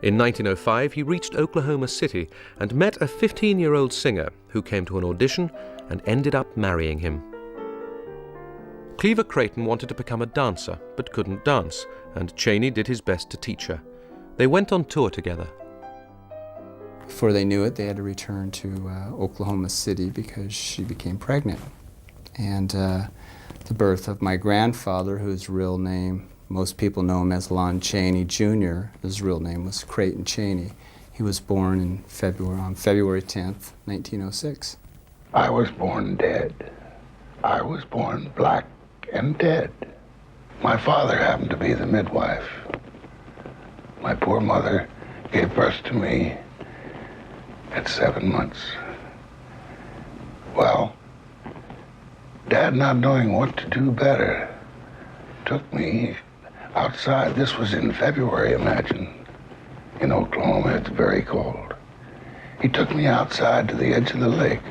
In 1905, he reached Oklahoma City and met a 15-year-old singer who came to an audition and ended up marrying him. Cleaver Creighton wanted to become a dancer, but couldn't dance, and Chaney did his best to teach her. They went on tour together. Before they knew it, they had to return to Oklahoma City because she became pregnant. And the birth of my grandfather, whose real name, most people know him as Lon Chaney Jr., his real name was Creighton Chaney. He was born on February 10th, 1906. I was born dead. I was born black and dead. My father happened to be the midwife. My poor mother gave birth to me at 7 months. Well, Dad, not knowing what to do better, took me outside. This was in February, imagine. In Oklahoma, it's very cold. He took me outside to the edge of the lake,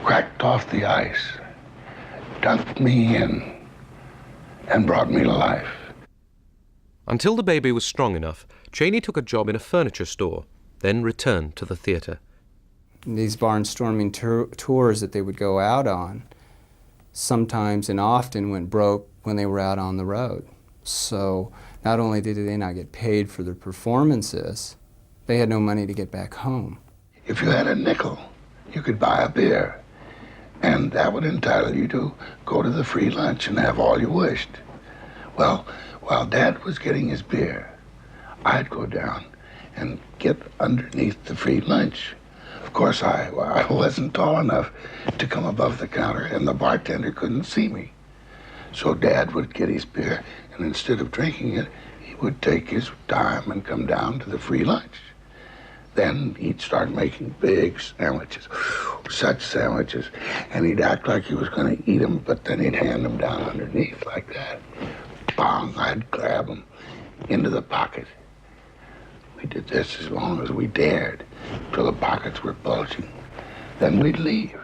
cracked off the ice, dunked me in, and brought me to life. Until the baby was strong enough, Chaney took a job in a furniture store, then returned to the theater. These barnstorming tours that they would go out on sometimes and often went broke when they were out on the road. So not only did they not get paid for their performances, they had no money to get back home. If you had a nickel, you could buy a beer, and that would entitle you to go to the free lunch and have all you wished. Well, while Dad was getting his beer, I'd go down and get underneath the free lunch. Of course, I wasn't tall enough to come above the counter, and the bartender couldn't see me. So Dad would get his beer, and instead of drinking it, he would take his time and come down to the free lunch. Then he'd start making big sandwiches, such sandwiches, and he'd act like he was going to eat them, but then he'd hand them down underneath like that. Bang, I'd grab them into the pocket. We did this as long as we dared, till the pockets were bulging. Then we'd leave.